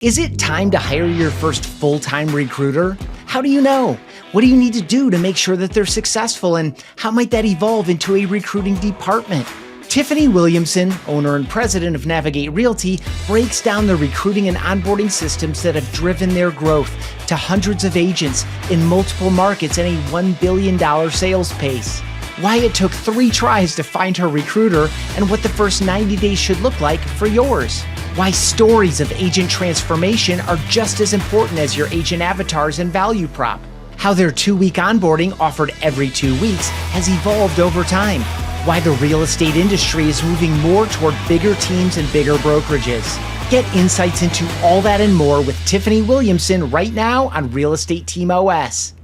Is it time to hire your first full-time recruiter? How do you know? What do you need to do to make sure that they're successful, and how might that evolve into a recruiting department? Tiffany Williamson, owner and president of Navigate Realty, breaks down the recruiting and onboarding systems that have driven their growth to hundreds of agents in multiple markets and a $1 billion sales pace. Why it took 3 tries to find her recruiter, and what the first 90 days should look like for yours. Why stories of agent transformation are just as important as your agent avatars and value prop. How their 2-week onboarding offered every 2 weeks has evolved over time. Why the real estate industry is moving more toward bigger teams and bigger brokerages. Get insights into all that and more with Tiffany Williamson right now on Real Estate Team OS.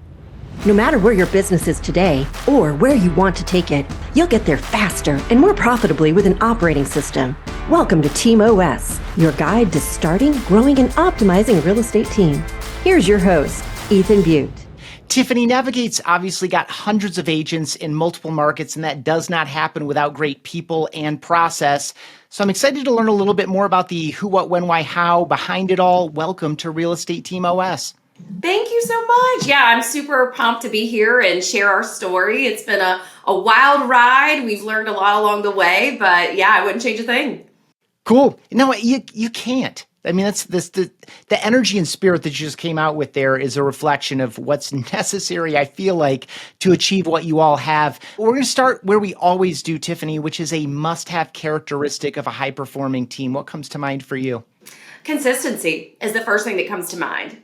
No matter where your business is today or where you want to take it, you'll get there faster and more profitably with an operating system. Welcome to Team OS, your guide to starting, growing, and optimizing a real estate team. Here's your host, Ethan Butte. Tiffany, Navigate's obviously got hundreds of agents in multiple markets, and that does not happen without great people and process. So I'm excited to learn a little bit more about the who, what, when, why, how behind it all. Welcome to Real Estate Team OS. Thank you so much. Yeah, I'm super pumped to be here and share our story. It's been a wild ride. We've learned a lot along the way, but yeah, I wouldn't change a thing. Cool. No, you can't. I mean, that's the energy and spirit that you just came out with there is a reflection of what's necessary, I feel like, to achieve what you all have. We're going to start where we always do, Tiffany, which is a must-have characteristic of a high-performing team. What comes to mind for you? Consistency is the first thing that comes to mind.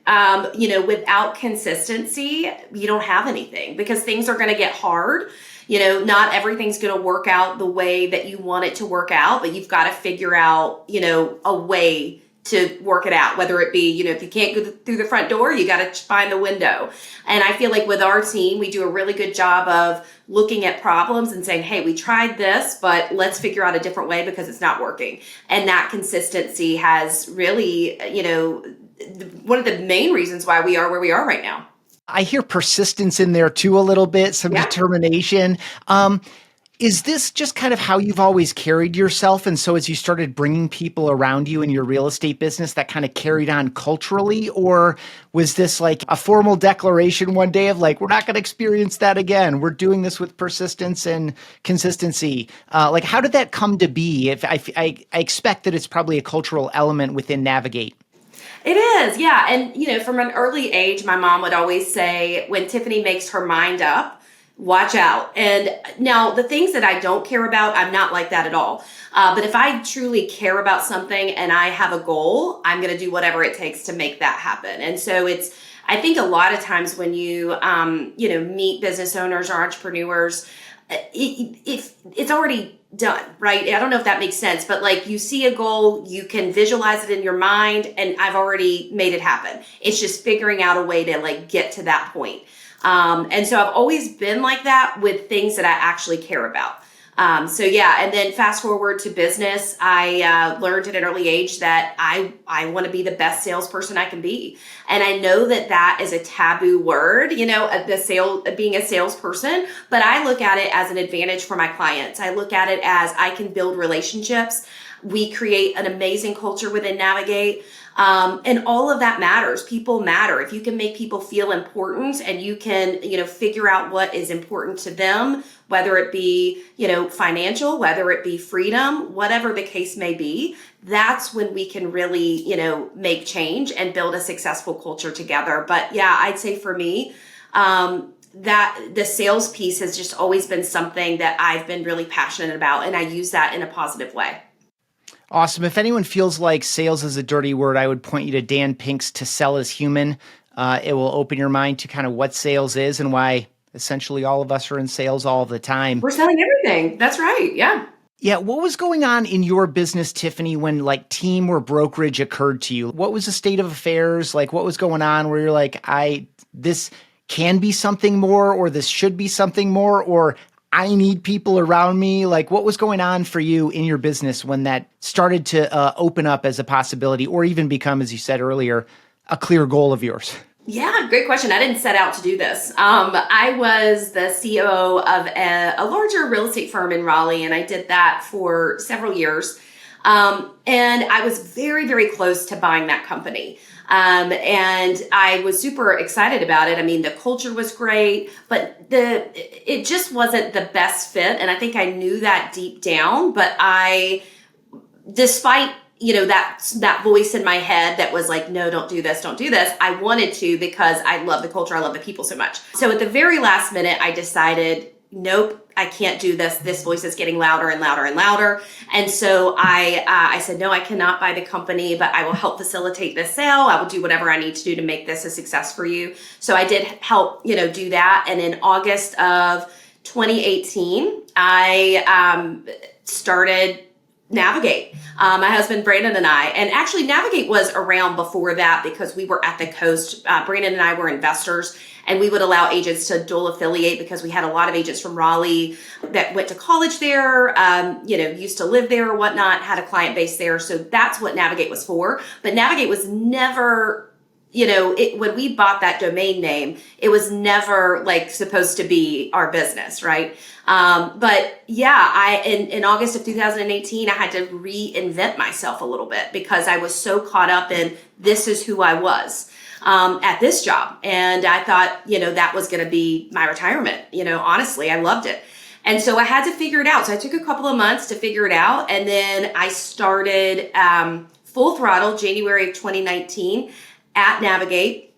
Without consistency, you don't have anything because things are going to get hard. Not everything's going to work out the way that you want it to work out, but you've got to figure out, a way to work it out, whether it be, if you can't go through the front door, you got to find the window. And I feel like with our team, we do a really good job of looking at problems and saying, hey, we tried this, but let's figure out a different way because it's not working. And that consistency has really, one of the main reasons why we are where we are right now. I hear persistence in there too a little bit, some determination. Is this just kind of how you've always carried yourself? And so as you started bringing people around you in your real estate business, that kind of carried on culturally? Or was this like a formal declaration one day of like, we're not going to experience that again. We're doing this with persistence and consistency. How did that come to be? If I expect that it's probably a cultural element within Navigate. It is, yeah. And, from an early age, my mom would always say, when Tiffany makes her mind up, watch out. And now the things that I don't care about, I'm not like that at all. But if I truly care about something and I have a goal, I'm going to do whatever it takes to make that happen. And so I think a lot of times when you, meet business owners or entrepreneurs, it's already done, right? I don't know if that makes sense, but like you see a goal, you can visualize it in your mind, and I've already made it happen. It's just figuring out a way to like get to that point. And so I've always been like that with things that I actually care about. And then fast forward to business, I learned at an early age that I want to be the best salesperson I can be. And I know that is a taboo word, being a salesperson, but I look at it as an advantage for my clients. I look at it as I can build relationships. We create an amazing culture within Navigate. And all of that matters. People matter. If you can make people feel important and you can, figure out what is important to them, whether it be, financial, whether it be freedom, whatever the case may be, that's when we can really, make change and build a successful culture together. But yeah, I'd say for me, that the sales piece has just always been something that I've been really passionate about, and I use that in a positive way. Awesome. If anyone feels like sales is a dirty word, I would point you to Dan Pink's To Sell is Human. It will open your mind to kind of what sales is and why essentially all of us are in sales all the time. We're selling everything. That's right. Yeah. Yeah. What was going on in your business, Tiffany, when like team or brokerage occurred to you? What was the state of affairs? Like what was going on where you're like, this can be something more, or this should be something more, or I need people around me? Like what was going on for you in your business when that started to open up as a possibility, or even become, as you said earlier, a clear goal of yours? Yeah, great question. I didn't set out to do this. I was the CEO of a larger real estate firm in Raleigh, and I did that for several years. And I was very, very close to buying that company. And I was super excited about it. I mean, the culture was great, but it just wasn't the best fit. And I think I knew that deep down, but despite that voice in my head that was like, no, don't do this, I wanted to, because I love the culture, I love the people so much. So at the very last minute, I decided, nope, I can't do this. This voice is getting louder and louder and louder. And so I said, no, I cannot buy the company, but I will help facilitate this sale. I will do whatever I need to do to make this a success for you. So I did help, do that. And in August of 2018, I started Navigate. My husband, Brandon, and I, and actually Navigate was around before that because we were at the coast. Brandon and I were investors, and we would allow agents to dual affiliate because we had a lot of agents from Raleigh that went to college there, used to live there or whatnot, had a client base there. So that's what Navigate was for. But Navigate was never, when we bought that domain name, it was never like supposed to be our business, right? But yeah, in August of 2018, I had to reinvent myself a little bit because I was so caught up in this is who I was at this job. And I thought, that was going to be my retirement. Honestly, I loved it. And so I had to figure it out. So I took a couple of months to figure it out. And then I started full throttle January of 2019 at Navigate.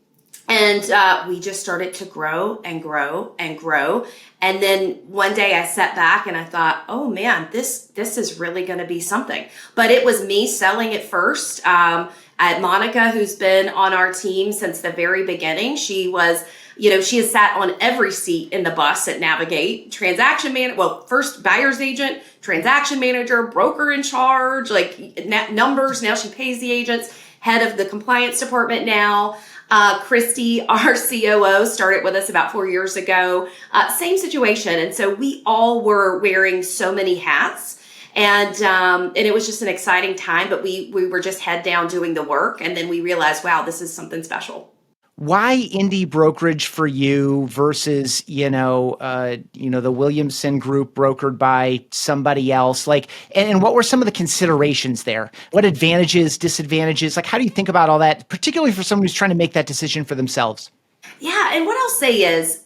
And we just started to grow and grow and grow. And then one day I sat back and I thought, oh man, this is really going to be something. But it was me selling it first. Monica, who's been on our team since the very beginning, she was, she has sat on every seat in the bus at Navigate. Transaction manager, first buyer's agent, transaction manager, broker in charge, numbers. Now she pays the agents, head of the compliance department now. Christy, our COO, started with us about 4 years ago. Same situation. And so we all were wearing so many hats. And it was just an exciting time, but we were just head down doing the work. And then we realized, wow, this is something special. Why indie brokerage for you versus, the Williamson Group brokered by somebody else? And what were some of the considerations there? What advantages, disadvantages? How do you think about all that, particularly for someone who's trying to make that decision for themselves? Yeah. And what I'll say is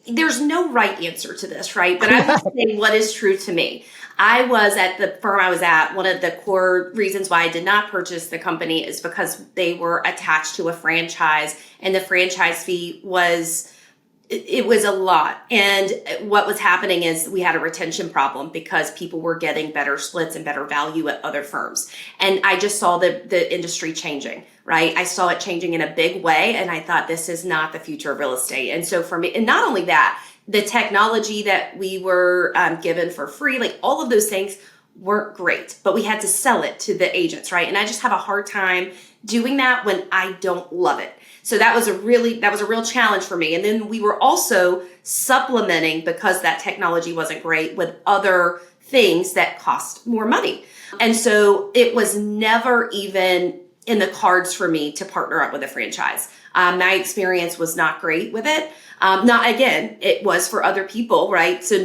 there's no right answer to this, right? But I will say what is true to me. I was at the firm I was at. One of the core reasons why I did not purchase the company is because they were attached to a franchise, and the franchise fee was a lot. And what was happening is we had a retention problem because people were getting better splits and better value at other firms. And I just saw the industry changing, right? I saw it changing in a big way. And I thought, this is not the future of real estate. And so for me, and not only that, the technology that we were given for free, all of those things weren't great, but we had to sell it to the agents, right? And I just have a hard time doing that when I don't love it. So that was a real challenge for me. And then we were also supplementing, because that technology wasn't great, with other things that cost more money. And so it was never even in the cards for me to partner up with a franchise. My experience was not great with it. It was for other people, right? So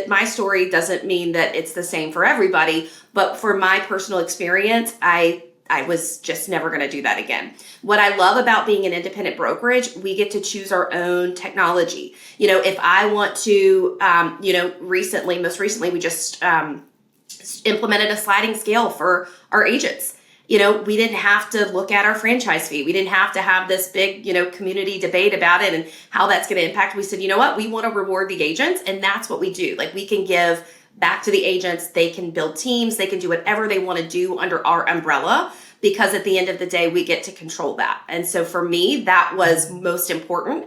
my story doesn't mean that it's the same for everybody, but for my personal experience, I was just never going to do that again. What I love about being an independent brokerage, we get to choose our own technology. If I want to, most recently, we just implemented a sliding scale for our agents. We didn't have to look at our franchise fee. We didn't have to have this big, community debate about it and how that's going to impact. We said, you know what? We want to reward the agents, and that's what we do. We can give back to the agents. They can build teams. They can do whatever they want to do under our umbrella, because at the end of the day, we get to control that. And so for me, that was most important.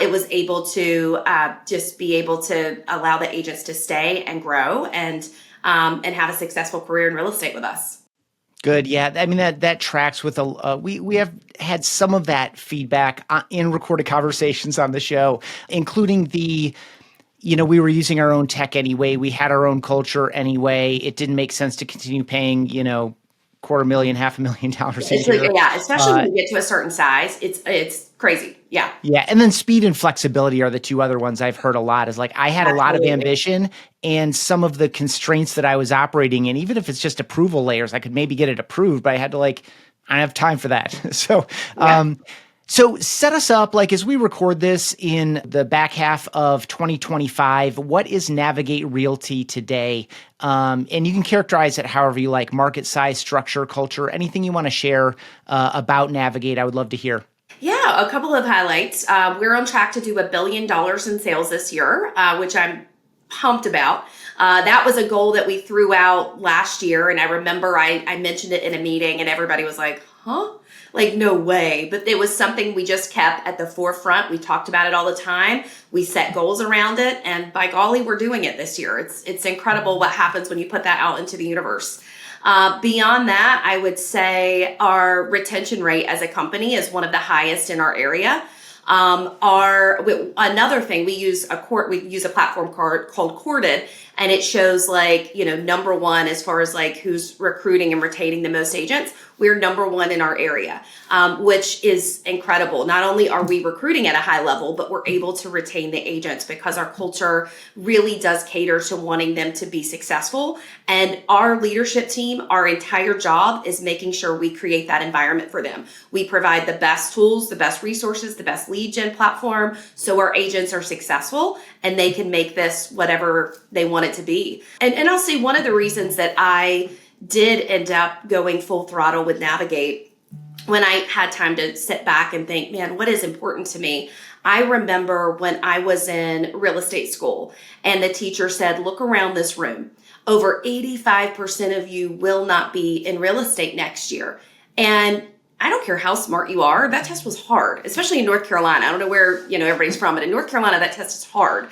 It was able to just be able to allow the agents to stay and grow and have a successful career in real estate with us. Good. Yeah. I mean, that tracks with we have had some of that feedback in recorded conversations on the show, including we were using our own tech anyway. We had our own culture anyway. It didn't make sense to continue paying, $250,000, $500,000 a It's like, year. yeah, especially Uh, when you get to a certain size, it's crazy. Yeah, Yeah. And then speed and flexibility are the two other ones I've heard a lot is like I had a lot of absolutely. ambition and some of the constraints that I was operating in, even if it's just approval layers, I could maybe get it approved, but I had to like, I don't have time for that. So, Yeah. so set us up like as we record this in the back half of 2025, what is Navigate Realty today? And you can characterize it however you like, market size, structure, culture, anything you want to share about Navigate, I would love to hear. Yeah, a couple of highlights. We're on track to do $1 billion in sales this year, which I'm pumped about. That was a goal that we threw out last year. And I remember I mentioned it in a meeting and everybody was like, huh? Like, no way. But it was something we just kept at the forefront. We talked about it all the time. We set goals around it. And by golly, we're doing it this year. It's incredible what happens when you put that out into the universe. Beyond that, I would say our retention rate as a company is one of the highest in our area. Another thing we use a platform called Corded, and it shows like, number one as far as like who's recruiting and retaining the most agents. We're number one in our area, which is incredible. Not only are we recruiting at a high level, but we're able to retain the agents because our culture really does cater to wanting them to be successful. And our leadership team, our entire job is making sure we create that environment for them. We provide the best tools, the best resources, the best lead gen platform, so our agents are successful and they can make this whatever they want it to be. And I'll say one of the reasons that I did end up going full throttle with Navigate when I had time to sit back and think, man, what is important to me? I remember when I was in real estate school and the teacher said, look around this room. Over 85% of you will not be in real estate next year. And I don't care how smart you are, that test was hard, especially in North Carolina. I don't know where, everybody's from, but in North Carolina, that test is hard.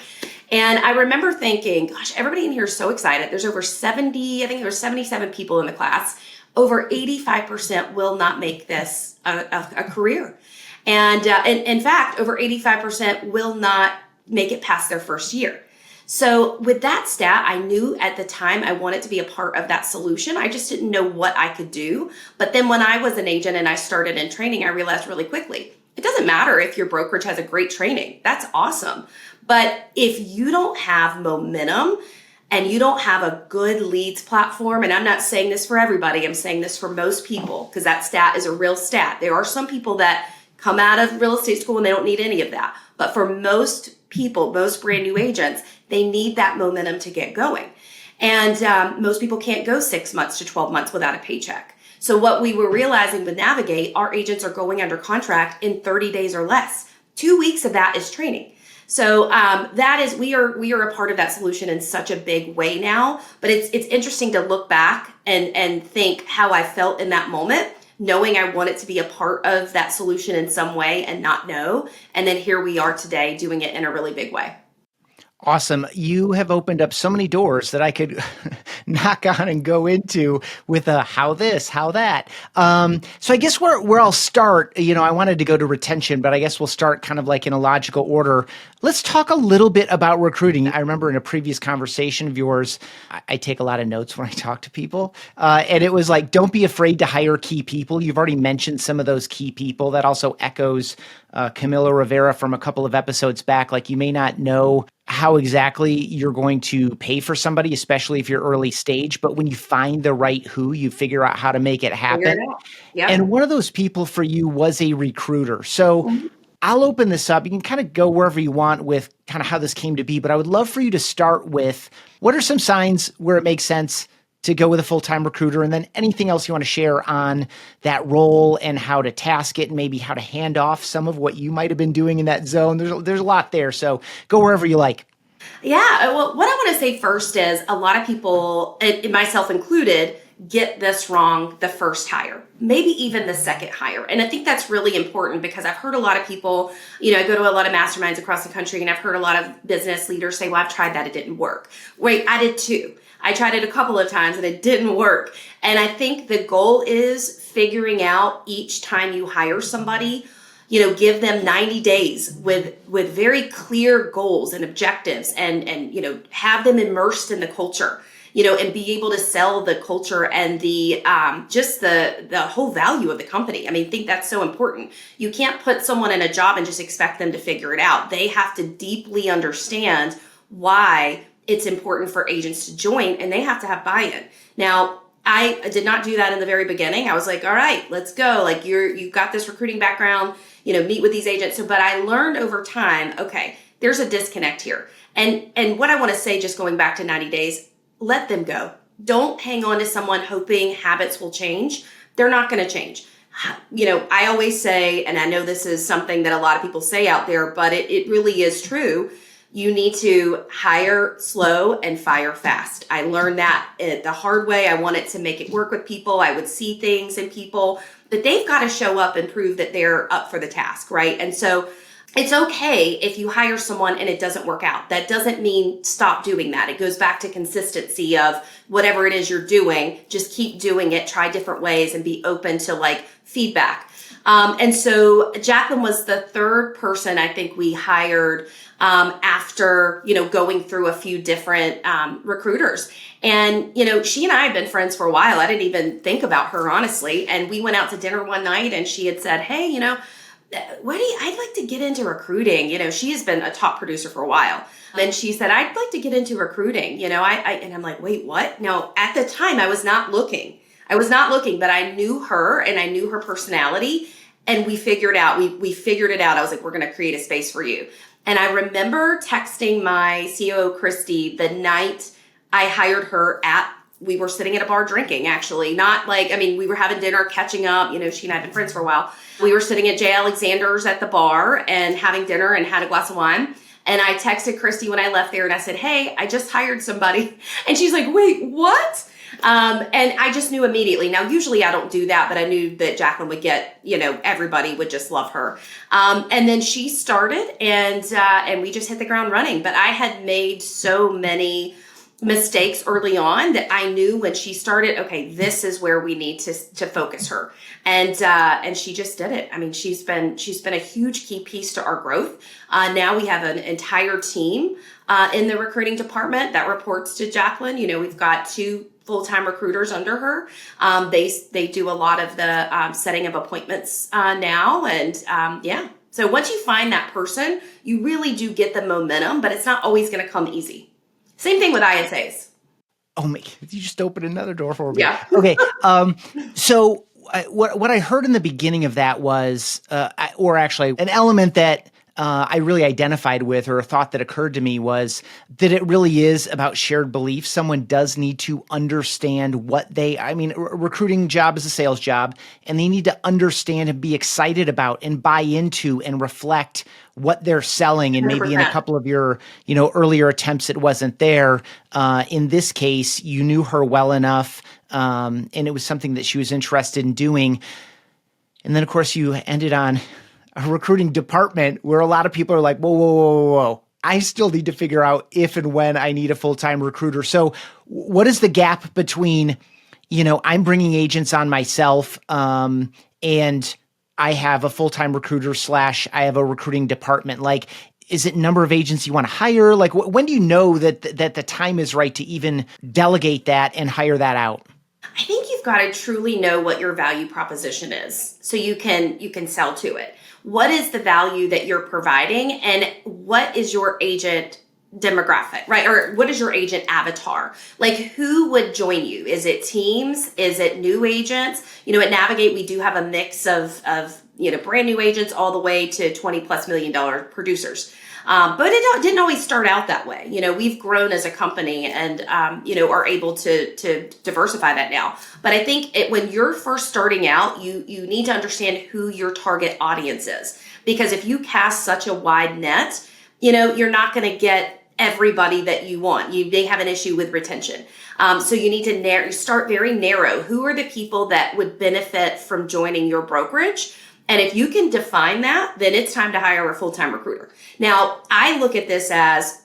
And I remember thinking, gosh, everybody in here is so excited. There's over 70, I think there were 77 people in the class. Over 85% will not make this a career. And in fact, over 85% will not make it past their first year. So with that stat, I knew at the time I wanted to be a part of that solution. I just didn't know what I could do. But then when I was an agent and I started in training, I realized really quickly, it doesn't matter if your brokerage has a great training. That's awesome. But if you don't have momentum and you don't have a good leads platform, and I'm not saying this for everybody, I'm saying this for most people, because that stat is a real stat. There are some people that come out of real estate school and they don't need any of that. But for most people, most brand new agents, they need that momentum to get going. And most people can't go 6 months to 12 months without a paycheck. So what we were realizing with Navigate, our agents are going under contract in 30 days or less. 2 weeks of that is training. So we are a part of that solution in such a big way now. But it's interesting to look back and think how I felt in that moment, knowing I wanted to be a part of that solution in some way and not know. And then here we are today doing it in a really big way. Awesome. You have opened up so many doors that I could knock on and go into with a how this, how that. So I guess where I'll start, I wanted to go to retention, but I guess we'll start kind of like in a logical order. Let's talk a little bit about recruiting. I remember in a previous conversation of yours, I take a lot of notes when I talk to people. And it was like, don't be afraid to hire key people. You've already mentioned some of those key people. That also echoes Camilo Rivera from a couple of episodes back. Like you may not know how exactly you're going to pay for somebody, especially if you're early stage. But when you find the right who, you figure out how to make it happen. Yeah. And one of those people for you was a recruiter. So I'll open this up. You can kind of go wherever you want with kind of how this came to be. But I would love for you to start with what are some signs where it makes sense to go with a full-time recruiter, and then anything else you want to share on that role and how to task it and maybe how to hand off some of what you might have been doing in that zone. There's a lot there. So go wherever you like. Yeah. Well, what I want to say first is a lot of people, and myself included, get this wrong the first hire, maybe even the second hire. And I think that's really important because I've heard a lot of people, I go to a lot of masterminds across the country and I've heard a lot of business leaders say, well, I've tried that. It didn't work. Wait, I did too. I tried it a couple of times and it didn't work. And I think the goal is figuring out each time you hire somebody, give them 90 days with very clear goals and objectives and have them immersed in the culture. and be able to sell the culture and the just the whole value of the company. I think that's so important. You can't put someone in a job and just expect them to figure it out. They have to deeply understand why it's important for agents to join, and they have to have buy-in. Now, I did not do that in the very beginning. I was like, all right, let's go. Like you've got this recruiting background, meet with these agents. But I learned over time, okay, there's a disconnect here. And what I want to say, just going back to 90 days, let them go. Don't hang on to someone hoping habits will change. They're not going to change. I always say, and I know this is something that a lot of people say out there, but it really is true. You need to hire slow and fire fast. I learned that the hard way. I wanted to make it work with people. I would see things in people, but they've got to show up and prove that they're up for the task, right? And so it's okay if you hire someone and it doesn't work out. That doesn't mean stop doing that. It goes back to consistency of whatever it is you're doing. Just keep doing it, try different ways, and be open to feedback. And so Jacqueline was the third person I think we hired after, going through a few different recruiters. And, she and I had been friends for a while. I didn't even think about her, honestly. And we went out to dinner one night and she had said, hey, I'd like to get into recruiting. She has been a top producer for a while. And she said, I'd like to get into recruiting. And I'm like, wait, what? Now, at the time, I was not looking, but I knew her and I knew her personality. And we figured it out. I was like, we're going to create a space for you. And I remember texting my COO, Christy, the night I hired her we were sitting at a bar drinking, actually. We were having dinner, catching up. She and I had been friends for a while. We were sitting at J. Alexander's at the bar and having dinner and had a glass of wine. And I texted Christy when I left there and I said, hey, I just hired somebody. And she's like, wait, what? And I just knew immediately. Now, usually I don't do that, but I knew that Jacqueline would get, everybody would just love her. And then she started and we just hit the ground running. But I had made so many mistakes early on that I knew when she started, okay, this is where we need to focus her. And she just did it. She's been a huge key piece to our growth. Now we have an entire team in the recruiting department that reports to Jacqueline. We've got 2 full-time recruiters under her. They do a lot of the setting of appointments now. And yeah, so once you find that person, you really do get the momentum, but it's not always going to come easy. Same thing with ISAs. Oh my, you just opened another door for me. Yeah. Okay. So what I heard in the beginning of that was, or actually an element that I really identified with, or a thought that occurred to me, was that it really is about shared belief. Someone does need to understand what recruiting job is a sales job, and they need to understand and be excited about and buy into and reflect what they're selling. And maybe 100%. In a couple of your, earlier attempts, it wasn't there. In this case, you knew her well enough, and it was something that she was interested in doing. And then, of course, you ended on a recruiting department where a lot of people are like, whoa. I still need to figure out if and when I need a full-time recruiter. So what is the gap between, I'm bringing agents on myself, and I have a full-time recruiter / I have a recruiting department? Is it number of agents you want to hire? When do you know that the time is right to even delegate that and hire that out? I think you've got to truly know what your value proposition is so you can sell to it. What is the value that you're providing, and what is your agent demographic, right? Or what is your agent avatar? Who would join you? Is it teams? Is it new agents? At Navigate, we do have a mix of brand new agents all the way to $20+ million producers. But it didn't always start out that way. We've grown as a company and, are able to diversify that now. But I think when you're first starting out, you need to understand who your target audience is. Because if you cast such a wide net, you're not going to get everybody that you want. You may have an issue with retention. So you need to start very narrow. Who are the people that would benefit from joining your brokerage? And if you can define that, then it's time to hire a full-time recruiter. Now, I look at this as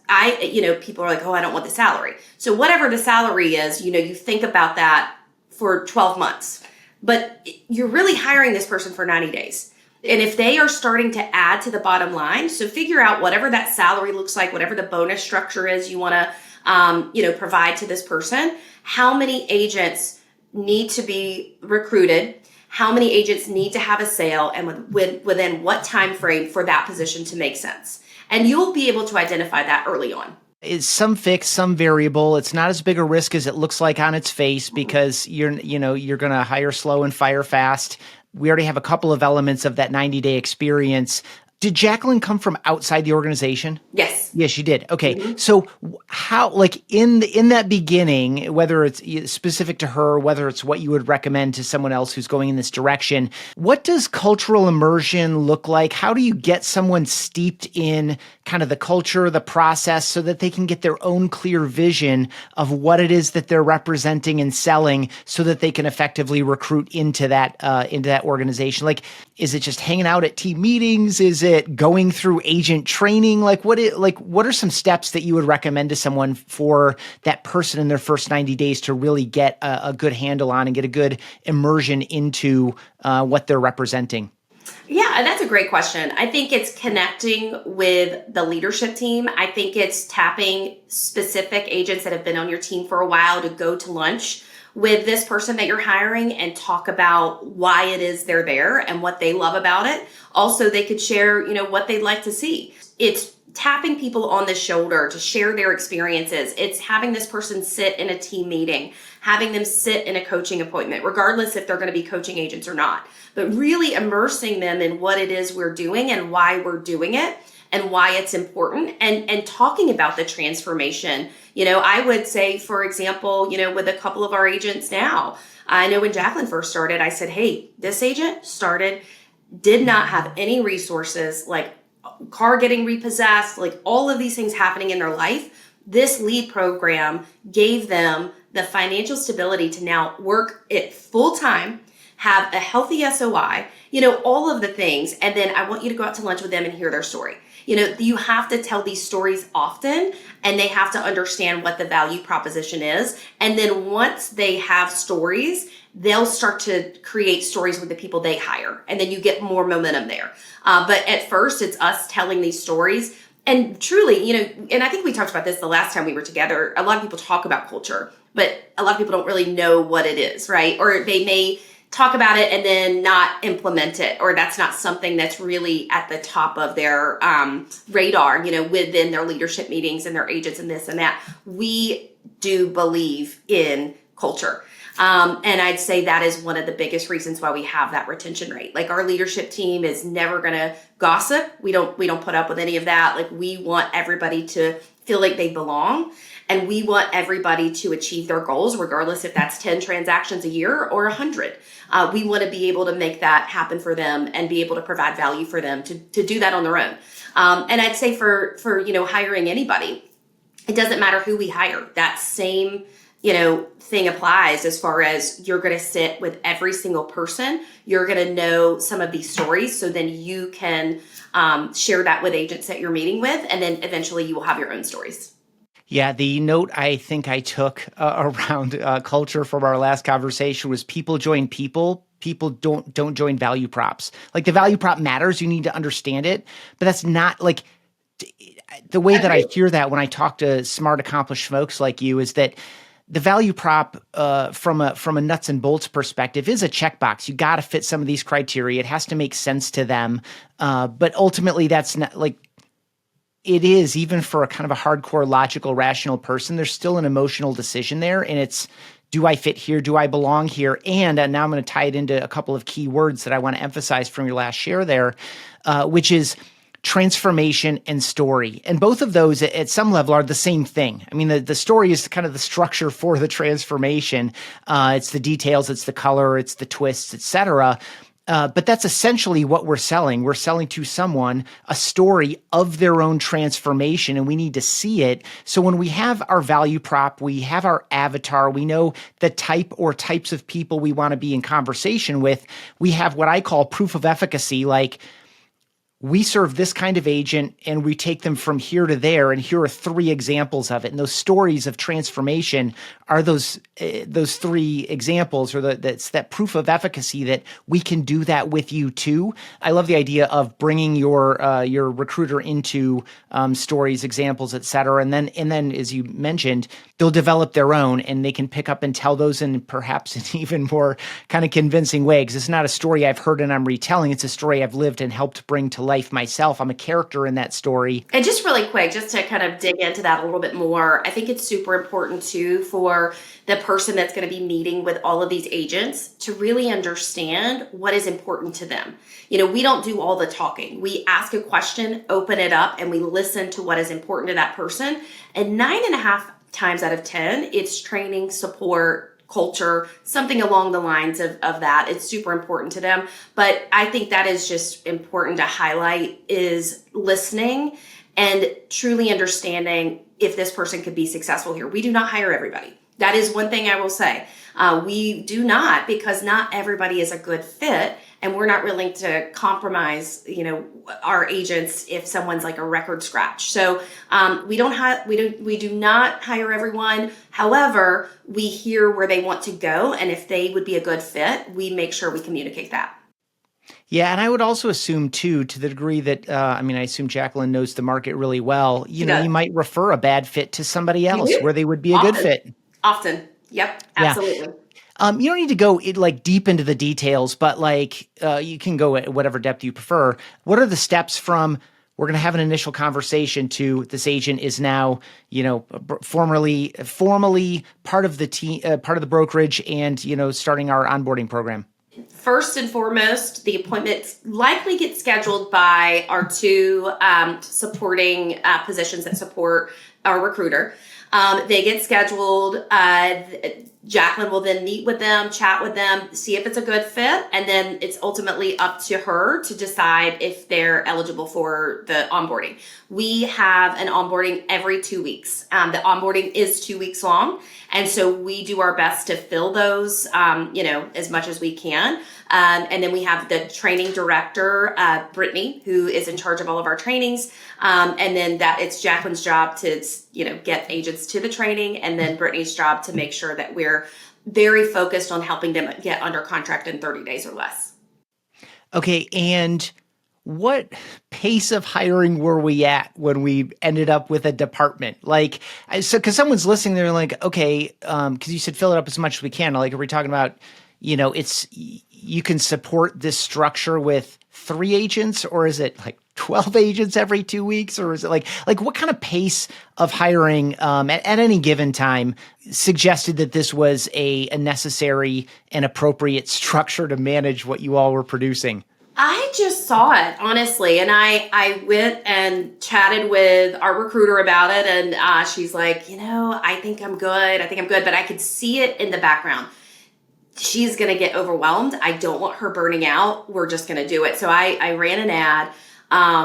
people are like, oh, I don't want the salary. So whatever the salary is, you think about that for 12 months, but you're really hiring this person for 90 days. And if they are starting to add to the bottom line, so figure out whatever that salary looks like, whatever the bonus structure is you want to provide to this person? How many agents need to be recruited? How many agents need to have a sale, and within what time frame for that position to make sense? And you'll be able to identify that early on. It's some fixed, some variable. It's not as big a risk as it looks like on its face, because you're going to hire slow and fire fast. We already have a couple of elements of that 90-day experience. Did Jacqueline come from outside the organization? Yes. Yes, she did. Okay. So how, like in that beginning, whether it's specific to her, whether it's what you would recommend to someone else who's going in this direction, what does cultural immersion look like? How do you get someone steeped in kind of the culture, the process, so that they can get their own clear vision of what it is that they're representing and selling, so that they can effectively recruit into that organization? Like, is it just hanging out at team meetings? Is it going through agent training? What are some steps that you would recommend to someone for that person in their first 90 days to really get a good handle on and get a good immersion into what they're representing? Yeah, that's a great question. I think it's connecting with the leadership team. I think it's tapping specific agents that have been on your team for a while to go to lunch with this person that you're hiring and talk about why it is they're there and what they love about it. Also, they could share, what they'd like to see. It's tapping people on the shoulder to share their experiences. It's having this person sit in a team meeting, having them sit in a coaching appointment, regardless if they're going to be coaching agents or not, but really immersing them in what it is we're doing and why we're doing it and why it's important, and talking about the transformation. I would say, for example, with a couple of our agents now, I know when Jacqueline first started, I said, hey, this agent did not have any resources, like car getting repossessed, like all of these things happening in their life. This lead program gave them the financial stability to now work it full time, have a healthy SOI, all of the things. And then I want you to go out to lunch with them and hear their story. You have to tell these stories often, and they have to understand what the value proposition is. And then once they have stories, they'll start to create stories with the people they hire. And then you get more momentum there. But at first, it's us telling these stories. And truly, and I think we talked about this the last time we were together. A lot of people talk about culture, but a lot of people don't really know what it is, right? Or they may talk about it and then not implement it, or that's not something that's really at the top of their radar, within their leadership meetings and their agents and this and that. We do believe in culture. And I'd say that is one of the biggest reasons why we have that retention rate. Like, our leadership team is never going to gossip. We don't put up with any of that. Like, we want everybody to feel like they belong. And we want everybody to achieve their goals, regardless if that's 10 transactions a year or 100. We want to be able to make that happen for them and be able to provide value for them to do that on their own. And I'd say for hiring anybody, it doesn't matter who we hire. That same thing applies as far as you're going to sit with every single person. You're going to know some of these stories, so then you can share that with agents that you're meeting with, and then eventually you will have your own stories. Yeah, the note I think I took around culture from our last conversation was people join people. People don't join value props. Like, the value prop matters. You need to understand it, but that's not like the way that I hear that when I talk to smart, accomplished folks like you is that the value prop from a nuts and bolts perspective is a checkbox. You got to fit some of these criteria. It has to make sense to them. But ultimately, that's not like, it is, even for a kind of a hardcore, logical, rational person, there's still an emotional decision there. And it's, do I fit here? Do I belong here? And now I'm going to tie it into a couple of key words that I want to emphasize from your last share there, which is transformation and story. And both of those at some level are the same thing. I mean, the story is kind of the structure for the transformation. It's the details, it's the color, it's the twists, etc. But that's essentially what we're selling. We're selling to someone a story of their own transformation, and we need to see it. So when we have our value prop, we have our avatar, we know the type or types of people we want to be in conversation with, we have what I call proof of efficacy, like, we serve this kind of agent and we take them from here to there, and here are 3 examples of it. And those stories of transformation are those 3 examples, or that's that proof of efficacy that we can do that with you too. I love the idea of bringing your recruiter into stories, examples, et cetera. And then, as you mentioned, they'll develop their own, and they can pick up and tell those in perhaps an even more kind of convincing way, because it's not a story I've heard and I'm retelling. It's a story I've lived and helped bring to life myself. I'm a character in that story. And just really quick, just to kind of dig into that a little bit more, I think it's super important too for the person that's going to be meeting with all of these agents to really understand what is important to them. We don't do all the talking. We ask a question, open it up, and we listen to what is important to that person. And 9.5 times out of 10, it's training, support, culture, something along the lines of that. It's super important to them. But I think that is just important to highlight, is listening and truly understanding if this person could be successful here. We do not hire everybody. That is one thing I will say. We do not, because not everybody is a good fit, and we're not willing to compromise, our agents if someone's like a record scratch. So we do not hire everyone. However, we hear where they want to go, and if they would be a good fit, we make sure we communicate that. Yeah, and I would also assume too, to the degree that, I assume Jacqueline knows the market really well. You might refer a bad fit to somebody else where they would be a good fit. Often. Yep. Absolutely. Yeah. You don't need to go deep into the details, but you can go at whatever depth you prefer. What are the steps from we're going to have an initial conversation to this agent is now, formally part of the team, part of the brokerage, and starting our onboarding program? First and foremost, the appointments likely get scheduled by our 2 supporting positions that support our recruiter. They get scheduled. Jacqueline will then meet with them, chat with them, see if it's a good fit, and then it's ultimately up to her to decide if they're eligible for the onboarding. We have an onboarding every 2 weeks. The onboarding is 2 weeks long, and so we do our best to fill those, as much as we can. And then we have the training director, Brittany, who is in charge of all of our trainings. And then it's Jacqueline's job to, get agents to the training, and then Brittany's job to make sure that we're very focused on helping them get under contract in 30 days or less. Okay. And what pace of hiring were we at when we ended up with a department? Because someone's listening, they're like, okay, because you said fill it up as much as we can. Are we talking about, you can support this structure with 3 agents, or is it 12 agents every 2 weeks? Or is it what kind of pace of hiring at any given time suggested that this was a necessary and appropriate structure to manage what you all were producing? I just saw it, honestly. And I went and chatted with our recruiter about it. And she's like, I think I'm good. But I could see it in the background. She's going to get overwhelmed. I don't want her burning out. We're just going to do it. So I ran an ad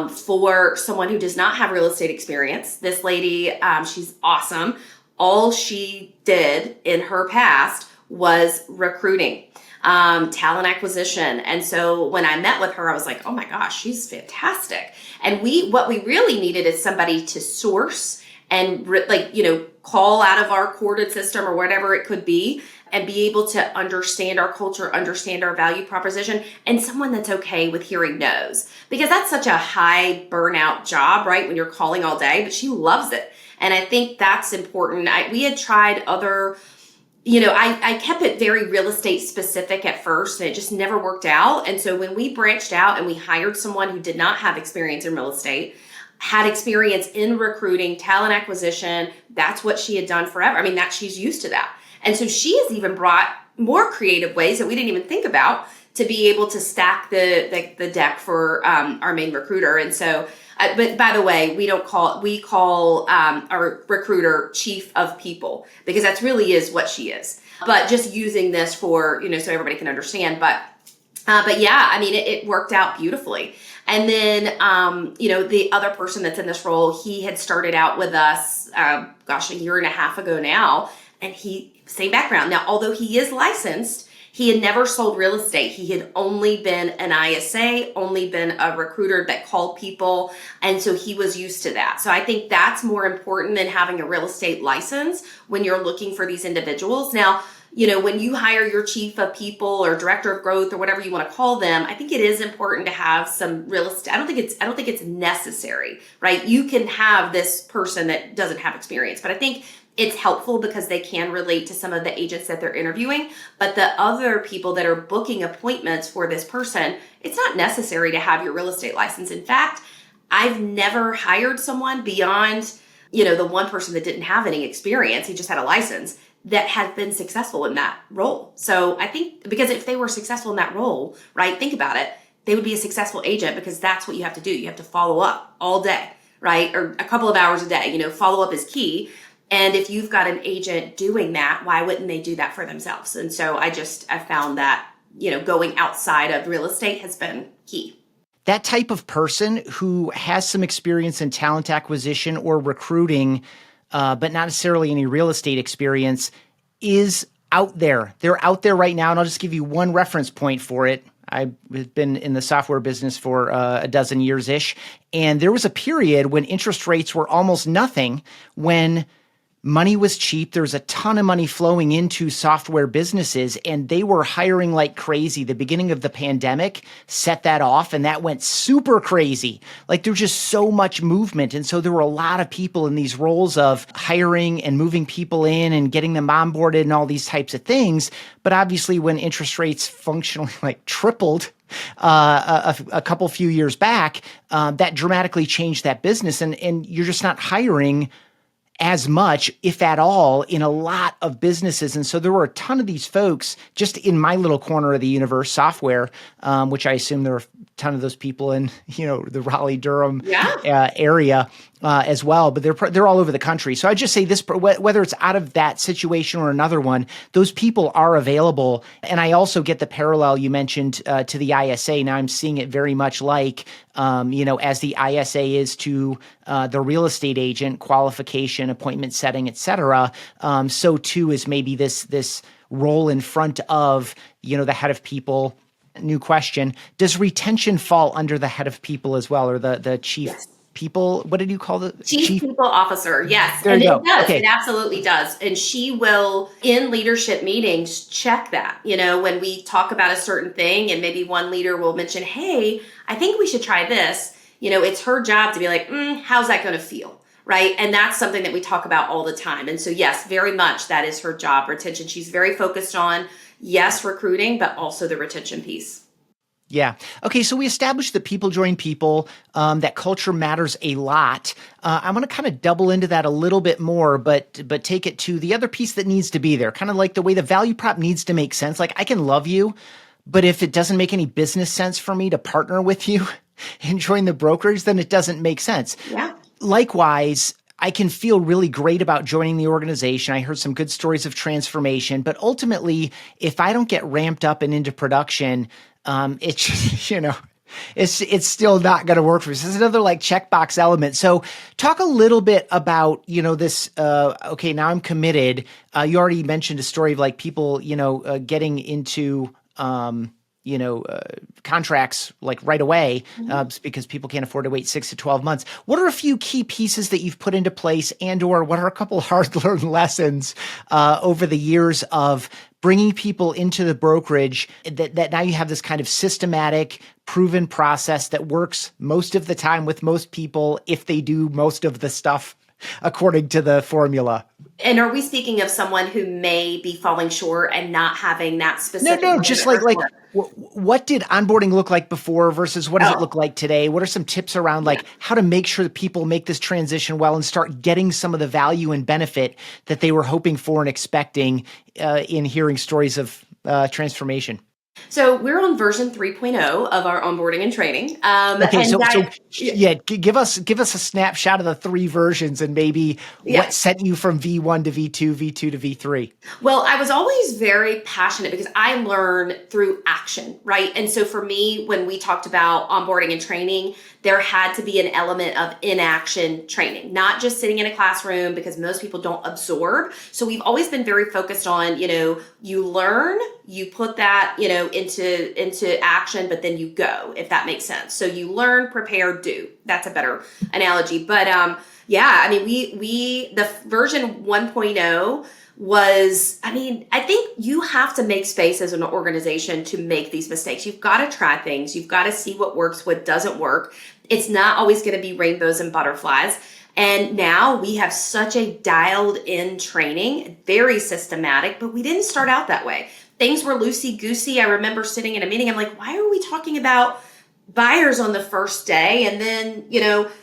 for someone who does not have real estate experience. This lady, she's awesome. All she did in her past was recruiting, talent acquisition. And so when I met with her, I was like, oh my gosh, she's fantastic. And what we really needed is somebody to source and call out of our corded system or whatever it could be, and be able to understand our culture, understand our value proposition, and someone that's okay with hearing no's. Because that's such a high burnout job, right? When you're calling all day, but she loves it. And I think that's important. We had tried other, I kept it very real estate specific at first, and it just never worked out. And so when we branched out and we hired someone who did not have experience in real estate, had experience in recruiting, talent acquisition, that's what she had done forever. She's used to that. And so she has even brought more creative ways that we didn't even think about to be able to stack the deck for our main recruiter. And so, but by the way, we call our recruiter chief of people, because that's really is what she is. But just using this for, so everybody can understand. But yeah, it worked out beautifully. And then, the other person that's in this role, he had started out with us, a year and a half ago now, and same background. Now, although he is licensed, He had never sold real estate. He had only been an ISA, only been a recruiter that called people. And so he was used to that. So I think that's more important than having a real estate license when you're looking for these individuals. Now, when you hire your chief of people or director of growth or whatever you want to call them, I think it is important to have some real estate. I don't think it's necessary, right? You can have this person that doesn't have experience, but I think it's helpful because they can relate to some of the agents that they're interviewing. But the other people that are booking appointments for this person, it's not necessary to have your real estate license. In fact, I've never hired someone beyond, the one person that didn't have any experience. He just had a license that had been successful in that role. So I think because if they were successful in that role, right, think about it, they would be a successful agent because that's what you have to do. You have to follow up all day, right? Or a couple of hours a day, follow up is key. And if you've got an agent doing that, why wouldn't they do that for themselves? And so I found that, going outside of real estate has been key. That type of person who has some experience in talent acquisition or recruiting, but not necessarily any real estate experience, is out there. They're out there right now. And I'll just give you one reference point for it. I've been in the software business for a dozen years-ish. And there was a period when interest rates were almost nothing, when money was cheap. There was a ton of money flowing into software businesses, and they were hiring like crazy. The beginning of the pandemic set that off, and that went super crazy. Like there's just so much movement. And so there were a lot of people in these roles of hiring and moving people in and getting them onboarded and all these types of things. But obviously when interest rates functionally like tripled a couple few years back, that dramatically changed that business. And you're just not hiring as much, if at all, in a lot of businesses. And so there were a ton of these folks just in my little corner of the universe, software, which I assume there are a ton of those people in, the Raleigh-Durham area as well. But they're all over the country. So I just say this, whether it's out of that situation or another one, those people are available. And I also get the parallel you mentioned to the ISA. Now I'm seeing it very much like, as the ISA is to the real estate agent, qualification, appointment setting, et cetera. So too is maybe this role in front of, the head of people. New question. Does retention fall under the head of people as well, or the chief people? What did you call the chief people officer? Yes. There you go. It does. Okay. It absolutely does. And she will, in leadership meetings, check that. When we talk about a certain thing and maybe one leader will mention, hey, I think we should try this. It's her job to be like, how's that going to feel? Right. And that's something that we talk about all the time. And so, yes, very much that is her job, retention. She's very focused on, yes, recruiting, but also the retention piece. Yeah. Okay. So we established that people join people, that culture matters a lot. I'm going to kind of double into that a little bit more, but take it to the other piece that needs to be there, kind of like the way the value prop needs to make sense. Like I can love you, but if it doesn't make any business sense for me to partner with you and join the brokerage, then it doesn't make sense. Yeah. Likewise, I can feel really great about joining the organization. I heard some good stories of transformation, but ultimately, if I don't get ramped up and into production, it's just, it's still not going to work for me. This is another like checkbox element. So talk a little bit about, this, okay, now I'm committed. You already mentioned a story of like people, getting into, contracts like right away because people can't afford to wait 6 to 12 months. What are a few key pieces that you've put into place, and or what are a couple hard-learned lessons over the years of bringing people into the brokerage that now you have this kind of systematic, proven process that works most of the time with most people if they do most of the stuff according to the formula? And are we speaking of someone who may be falling short and not having that specific? No, just like what did onboarding look like before versus what does it look like today? What are some tips around like how to make sure that people make this transition well and start getting some of the value and benefit that they were hoping for and expecting in hearing stories of transformation? So we're on version 3.0 of our onboarding and training. Okay, Give us a snapshot of the three versions and maybe yeah. what sent you from V1 to V2, V2 to V3. Well, I was always very passionate because I learn through action, right? And so for me, when we talked about onboarding and training, there had to be an element of inaction training, not just sitting in a classroom because most people don't absorb. So we've always been very focused on, you learn, you put that, into action, but then you go, if that makes sense. So you learn, prepare, do. That's a better analogy. But the version 1.0 was, I think you have to make space as an organization to make these mistakes. You've got to try things. You've got to see what works, what doesn't work. It's not always going to be rainbows and butterflies. And now we have such a dialed in training, very systematic, but we didn't start out that way. Things were loosey-goosey. I remember sitting in a meeting, I'm like, why are we talking about buyers on the first day and then,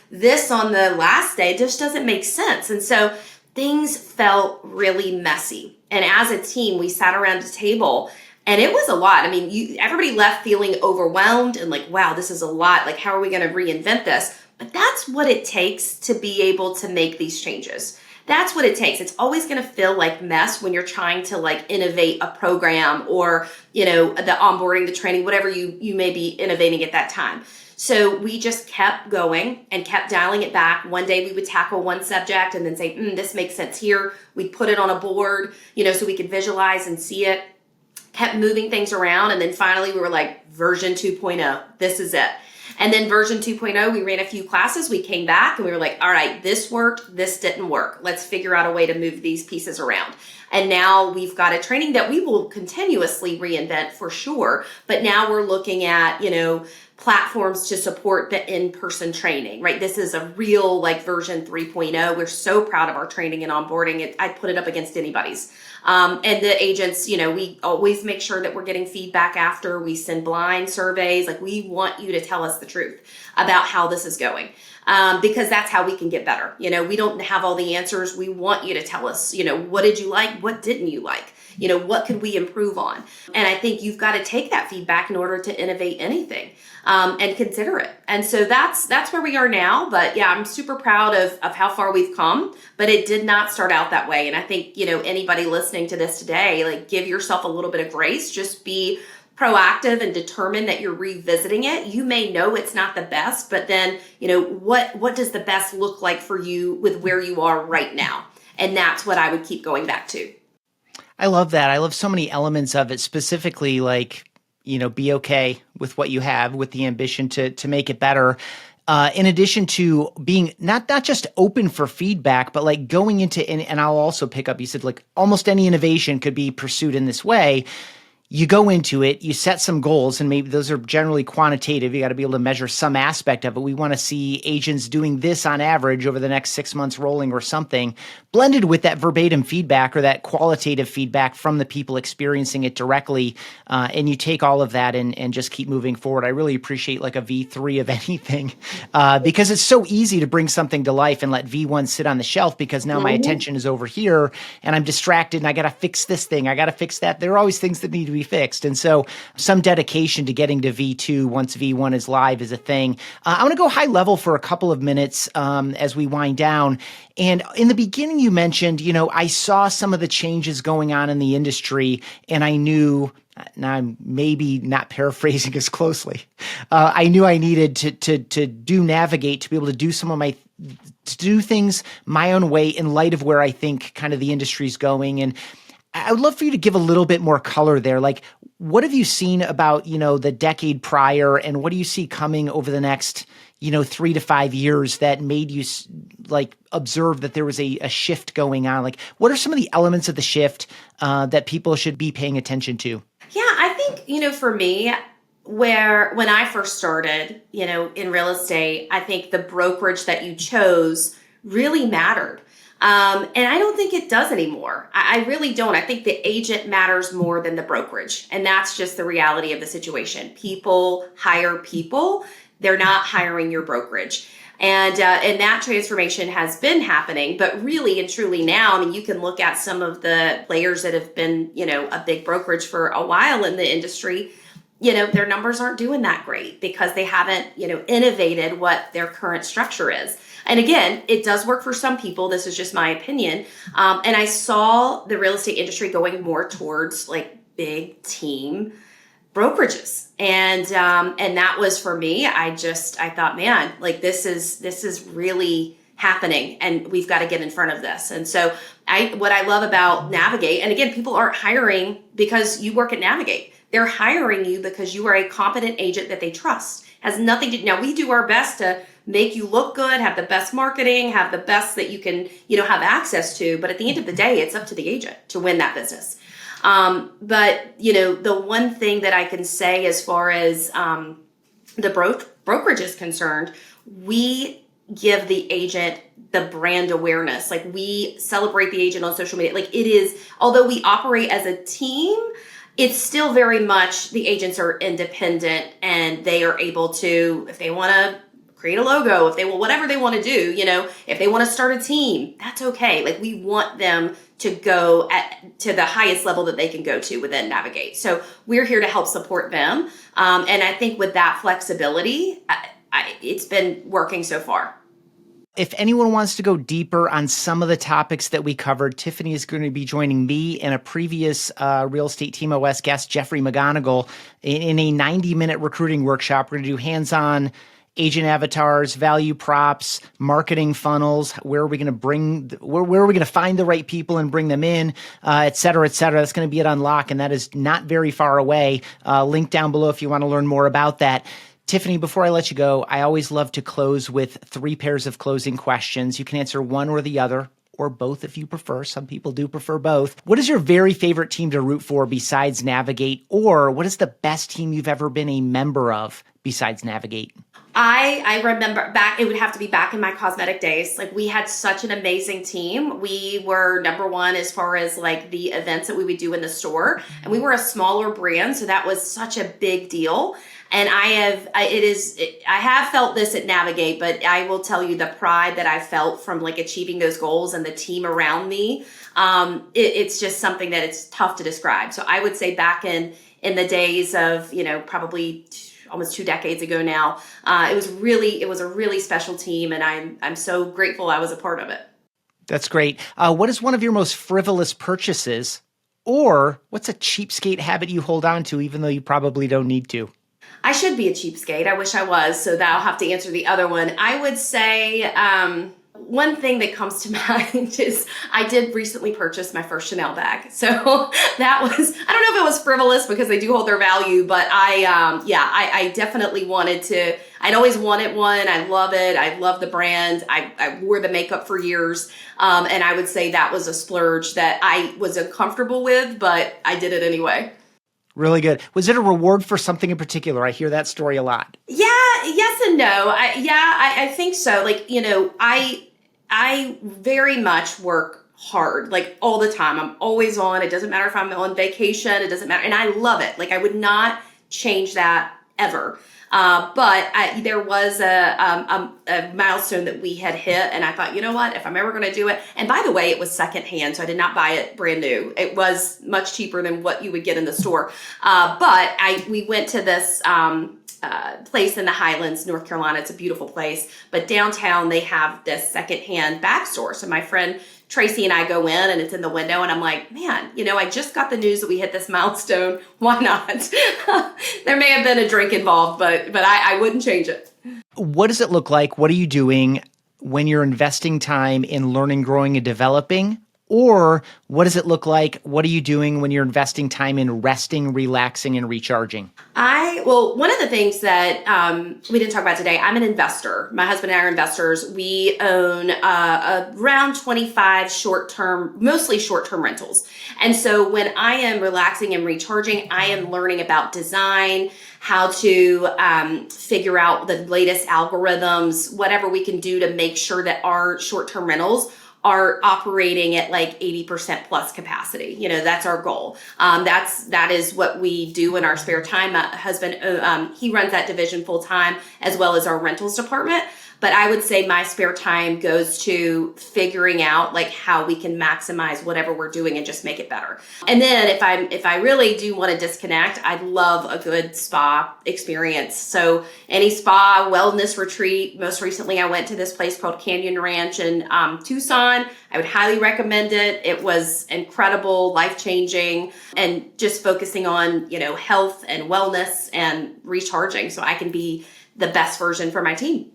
this on the last day? It just doesn't make sense. And so things felt really messy. And as a team, we sat around a table and it was a lot. Everybody left feeling overwhelmed and like, wow, this is a lot. Like, how are we going to reinvent this? But that's what it takes to be able to make these changes. That's what it takes. It's always going to feel like mess when you're trying to innovate a program or, the onboarding, the training, whatever you may be innovating at that time. So we just kept going and kept dialing it back. One day we would tackle one subject and then say, this makes sense here. We'd put it on a board, so we could visualize and see it. Kept moving things around. And then finally we were like, version 2.0, this is it. And then version 2.0, we ran a few classes. We came back and we were like, all right, this worked. This didn't work. Let's figure out a way to move these pieces around. And now we've got a training that we will continuously reinvent for sure. But now we're looking at, platforms to support the in-person training, right? This is a real version 3.0. We're so proud of our training and onboarding. I'd put it up against anybody's. And the agents, we always make sure that we're getting feedback after. We send blind surveys. We want you to tell us the truth about how this is going. Because that's how we can get better. We don't have all the answers. We want you to tell us, what did you like? What didn't you like? What could we improve on? And I think you've got to take that feedback in order to innovate anything, and consider it. And so that's where we are now. But yeah, I'm super proud of how far we've come, but it did not start out that way. And I think, anybody listening to this today, give yourself a little bit of grace, just be proactive and determined that you're revisiting it. You may know it's not the best, but then, what does the best look like for you with where you are right now? And that's what I would keep going back to. I love that. I love so many elements of it, specifically be okay with what you have, with the ambition to make it better. In addition to being not just open for feedback, but going into, and I'll also pick up, you said almost any innovation could be pursued in this way. You go into it, you set some goals, and maybe those are generally quantitative. You got to be able to measure some aspect of it. We want to see agents doing this on average over the next 6 months rolling or something, blended with that verbatim feedback or that qualitative feedback from the people experiencing it directly. And you take all of that and just keep moving forward. I really appreciate a V3 of anything, because it's so easy to bring something to life and let V1 sit on the shelf because now my attention is over here and I'm distracted and I got to fix this thing. I got to fix that. There are always things that need to be fixed. And so some dedication to getting to V2 once V1 is live is a thing. I want to go high level for a couple of minutes as we wind down. And in the beginning, you mentioned, I saw some of the changes going on in the industry and I knew, now I'm maybe not paraphrasing as closely, I knew I needed to do Navigate to be able to do to do things my own way in light of where I think kind of the industry's going. And I would love for you to give a little bit more color there. What have you seen about, the decade prior and what do you see coming over the next, 3 to 5 years that made you observe that there was a shift going on? What are some of the elements of the shift that people should be paying attention to? Yeah, I think, for me, when I first started, in real estate, I think the brokerage that you chose really mattered. And I don't think it does anymore. I really don't. I think the agent matters more than the brokerage. And that's just the reality of the situation. People hire people. They're not hiring your brokerage. And that transformation has been happening, but really and truly now, you can look at some of the players that have been, a big brokerage for a while in the industry. their numbers aren't doing that great because they haven't, innovated what their current structure is. And again, it does work for some people. This is just my opinion. And I saw the real estate industry going more towards like big team brokerages. And that was for me. I thought, man, like this is really happening and we've got to get in front of this. And so what I love about Navigate, and again, people aren't hiring because you work at Navigate. They're hiring you because you are a competent agent that they trust. Has nothing to, now we do our best to make you look good, have the best marketing, have the best that you can, have access to. But at the end of the day, it's up to the agent to win that business. But the one thing that I can say as far as the brokerage is concerned, we give the agent the brand awareness. Like we celebrate the agent on social media. Like it is, although we operate as a team, it's still very much the agents are independent and they are able to, if they want to create a logo, if they will, whatever they want to do, if they want to start a team, that's okay. Like we want them to go to the highest level that they can go to within Navigate. So we're here to help support them. And I think with that flexibility, it's been working so far. If anyone wants to go deeper on some of the topics that we covered, Tiffany is going to be joining me and a previous Real Estate Team OS guest, Jeffrey McGonigal, in a 90-minute recruiting workshop. We're going to do hands-on agent avatars, value props, marketing funnels. Where are we going to find the right people and bring them in, et cetera, et cetera. That's going to be at Unlock, and that is not very far away. Link down below if you want to learn more about that. Tiffany, before I let you go, I always love to close with 3 pairs of closing questions. You can answer one or the other, or both if you prefer. Some people do prefer both. What is your very favorite team to root for besides Navigate? Or what is the best team you've ever been a member of besides Navigate? I remember it would have to be back in my cosmetic days. Like we had such an amazing team. We were number one as far as like the events that we would do in the store. And we were a smaller brand. So that was such a big deal. And I have felt this at Navigate, but I will tell you the pride that I felt from like achieving those goals and the team around me. It's just something that it's tough to describe. So I would say back in the days of, probably almost 2 decades ago now, it was a really special team. And I'm so grateful I was a part of it. That's great. What is one of your most frivolous purchases, or what's a cheapskate habit you hold on to, even though you probably don't need to? I should be a cheapskate. I wish I was, so that I'll have to answer the other one. I would say one thing that comes to mind is I did recently purchase my first Chanel bag. So that was, I don't know if it was frivolous because they do hold their value, but I definitely wanted to, I'd always wanted one. I love it. I love the brand. I wore the makeup for years. And I would say that was a splurge that I was uncomfortable with, but I did it anyway. Really good. Was it a reward for something in particular? I hear that story a lot. Yeah, yes and no. I think so. Like, I very much work hard, like all the time. I'm always on. It doesn't matter if I'm on vacation. It doesn't matter. And I love it. Like I would not change that ever. But there was a milestone that we had hit, and I thought, you know what, if I'm ever going to do it, and by the way, it was secondhand, so I did not buy it brand new. It was much cheaper than what you would get in the store. But we went to this place in the Highlands, North Carolina. It's a beautiful place, but downtown they have this secondhand bag store. So my friend Tracy and I go in and it's in the window and I'm like, man, I just got the news that we hit this milestone. Why not? There may have been a drink involved, but I wouldn't change it. What does it look like? What are you doing when you're investing time in learning, growing, and developing? Or what does it look like? What are you doing when you're investing time in resting, relaxing, and recharging? Well, one of the things that we didn't talk about today, I'm an investor. My husband and I are investors. We own around 25 mostly short-term rentals. And so when I am relaxing and recharging, I am learning about design, how to figure out the latest algorithms, whatever we can do to make sure that our short-term rentals are operating at like 80% plus capacity. That's our goal. That is what we do in our spare time. My husband, he runs that division full time, as well as our rentals department. But I would say my spare time goes to figuring out like how we can maximize whatever we're doing and just make it better. And then if I really do want to disconnect, I'd love a good spa experience. So any spa wellness retreat. Most recently, I went to this place called Canyon Ranch in Tucson. I would highly recommend it. It was incredible, life-changing, and just focusing on, health and wellness and recharging so I can be the best version for my team.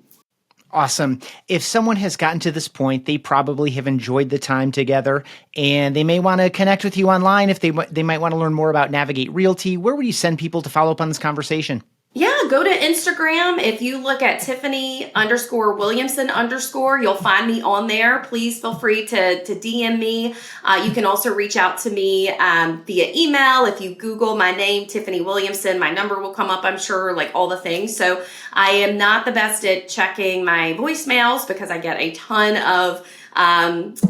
Awesome. If someone has gotten to this point, they probably have enjoyed the time together, and they may want to connect with you online. If they might want to learn more about Navigate Realty, where would you send people to follow up on this conversation? Yeah, go to Instagram. If you look at Tiffany_Williamson_, you'll find me on there. Please feel free to DM me. You can also reach out to me via email. If you Google my name, Tiffany Williamson, my number will come up, I'm sure, like all the things. So I am not the best at checking my voicemails because I get a ton of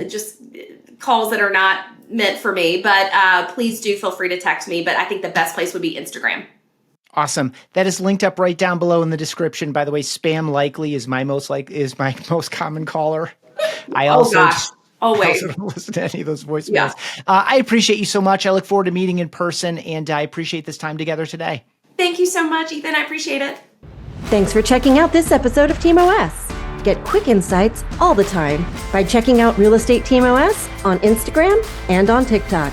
just calls that are not meant for me. But please do feel free to text me. But I think the best place would be Instagram. Awesome. That is linked up right down below in the description. By the way, spam likely is my most common caller. I also always don't listen to any of those voicemails. Yeah. I appreciate you so much. I look forward to meeting in person, and I appreciate this time together today. Thank you so much, Ethan. I appreciate it. Thanks for checking out this episode of Team OS. Get quick insights all the time by checking out Real Estate Team OS on Instagram and on TikTok.